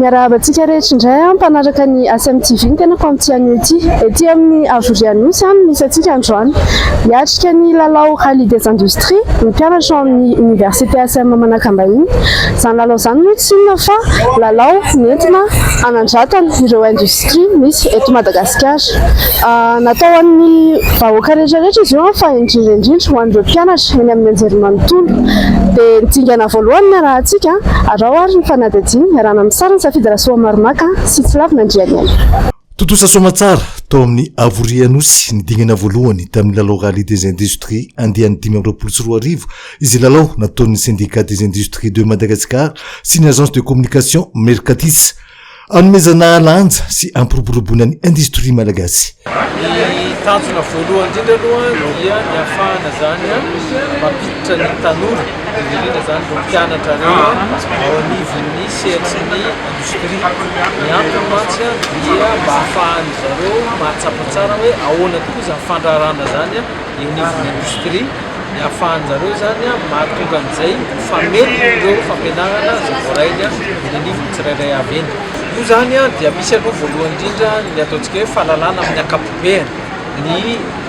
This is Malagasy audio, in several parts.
miarabantsika rehetra indray mpanaraka ny ASMTV ny tena famitianio ety amin'ny Avorianosy misy atsika androany hiatrika ny lalao Rallye des Industries ny mpianatra amin'ny Université ASM Manakambahiny. Izany lalao izany moa tsy inona fa lalao nentina hanandratana ireo industrie misy eto Madagasikara. Natao amin'ny vahoaka rehetrarehetra izy io fa indrindra ho an'ireo mpianatra eny amin'ny anjerimanontolo. Dia nitsingana voalohany miarahantsika arao ary ny fanadihadiana miarana amin'ny sarany safidy rasoa Maromaka sy Tsilavy Nandrianina. Totosa Somatsara tao amin'ny Avorianosy nidingana voalohany tamin'ny lalao Rallye des Industries andehan'ny 2024 izy lalao nataon'ny syndicat des industries de Madagascar sy ny agence de communication Mercatis anomezana lanja sy ampiroboroboana ny industrie malagasy. Tanjona voalohany indrindra aloha dia ny ahafahana zany mampiditra ny tanora indrindra zany ireo mpianatra reo ao anivon'ny sehatry ny industrie. Ny antony mantsy dia mba ahafahany zareo mahatsapa tsara hoe ahoana tokoa izany fandraharana zany eo anivon'ny industrie. Ny ahafahany zareo zany mahatonga an'izay famety ireo fampianarana izay voarainy eny anivony tsirairay avy eny. Io zany dia misy aloha voalohany indrindra ny ataontsika hoe fahalalana amin'ny ankapobeny ny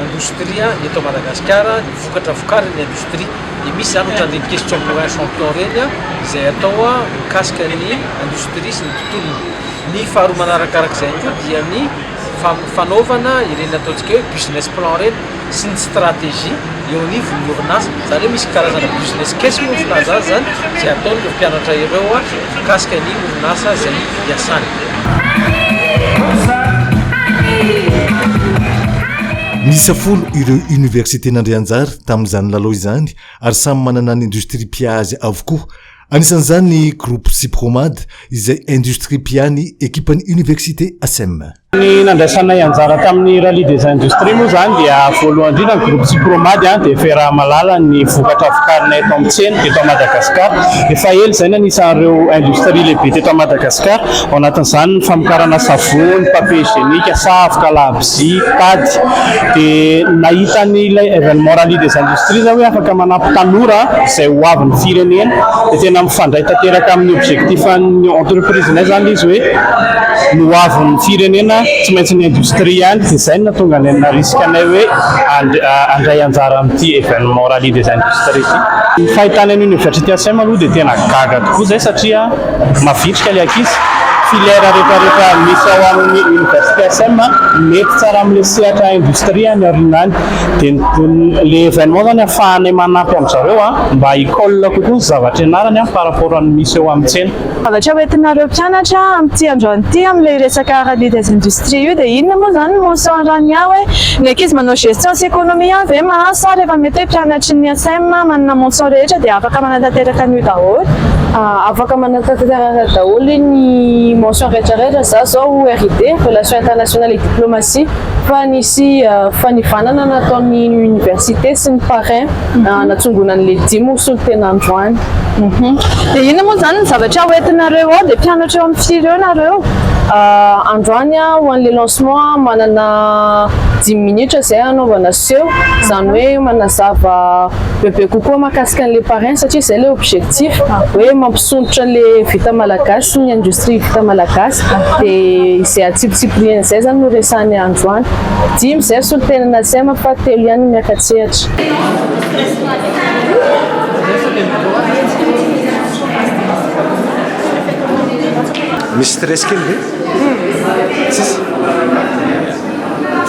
industrie eto Madagasikara, ny vokatra vokarin'ny industrie. Dia misy zany ohatran'ireny question pour un champion reny izay atao mikasika ny industrie sy ny tontolony. Ny faharoa manarakarak'izay koa dia ny fanaovana ireny ataontsika hoe business plan reny sy ny stratégie eo anivon'ny orinasa. Zany hoe misy karazana business case moa filaza azy zany izay ataon'ireo mpianatra ireo mikasika ny orinasa izay hiasany. Nisafolo ireo université n'Andrianjara tamin'izany lalao izany ary samy manana ny industrie piazy avokoa. Anisan'izany ny groupe Sipromad izay industrie piany ekipan'ny université ASM. Ny nandraisanay anjara tamin'ny Rallye des Industries moa zany dia voalohany indrindra ny groupe Sipromad dia efa raha malala ny vokatra vokarinay eto amin'ny tsena eto Madagasikara. Efa ela izay anisan'ireo industrie lehibe teto Madagasikara. Ao anatin'izany ny famokarana savony, papier hygiénique, savoka, labzy, tady. Dia nahita ny événement Rallye des Industries zao hoe afaka manampy tanora izay ho avin'ny firenena. Dia tena mifandray tanteraka amin'ny objectif ny entreprise-nay zany izy hoe no avin'ny firenena tsy maintsy ny industrie ihany. Dia izay no nahatonga na risque-nay hoe andray anjara amin'ity événement Rallye des Industries ity. Ny fahitana ny université ASM aloha dia tena gaga tokoa zay satria mavitrika ilay ankizy. Filière rehetrarehetra misy ao amin'ny université ASM mety tsara amin'ilay sehatra industrie ny aorianany. Dia ilay événement zany ahafahanay manampy amin'izareo mba hikôla kokoa ny zavatra ianarany par rapport amin'ny misy eo amin'ny tsena. Zavatra hoentinareo mpianatra amin'ity androany ity amin'ilay resaka Rallye des Industries io dia inona moa zany motion rany hoe ny ankizy manao gestion sy économie ve mahasa rehefa mety hoe mpianatry ny ASM manana motion rehetra dia afaka manatanteraka an'io daholo? Afaka manatanteraka daholo ny motion rehetrarehetra zao RID, relation internationale et diplomatie, fa nisy fanivanana nataon'ny université sy ny parrain natsongonan'ilay 10 moa tena androany. Dia inona moa zany ny zavatra hoentinareo ao dia mpianatra eo amin'ny fireo nareo? Androany ho an'ilay lancement manana 10 minitra izay anaovana seo, izany hoe manazava bebe kokoa mahakasika an'ilay parrain satria izay ilay objectif hoe mampisontrotra ilay vita malagasy ny industrie vita malagasy. Dia izay atsipotsipoliana izay zany no resahany androany. 10 izay solitenana ASM fa 3 ihany miakatsehatra. Misy stress kely ve? Tsisy.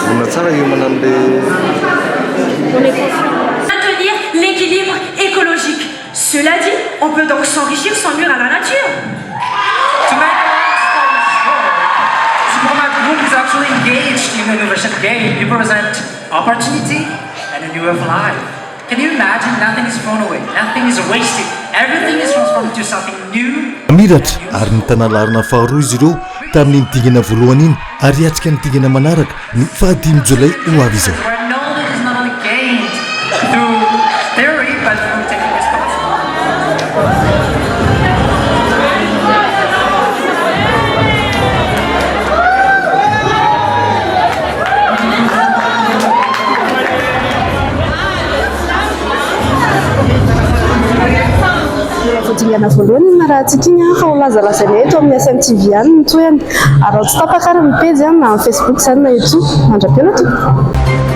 Vonona tsara io manambe. Maintenir l'équilibre écologique. Cela dit, on peut donc s'enrichir sans nuire à la nature. To make a long story short, Sipromad Group is actually engaged in an innovation game. You present opportunity and a new way of life. Can you imagine? Nothing is thrown away. Nothing is wasted. Everything is transformed into something new. Miratra ary ny tanalarina faharoa izy ireo tamin'ny nidingana voalohany iny ary hiatrika ny dingana manaraka ny 15 Jolay ho avy izao. Where knowledge is not only gained through theory but through taking responsibility. dingana voalohany na raha antsika iny fa ho lazalazana eto amin'ny SMTV any ny toyany ary tsy tapaka ary ny page na amin'ny Facebook zany na YouTube mandra-piona tompoko.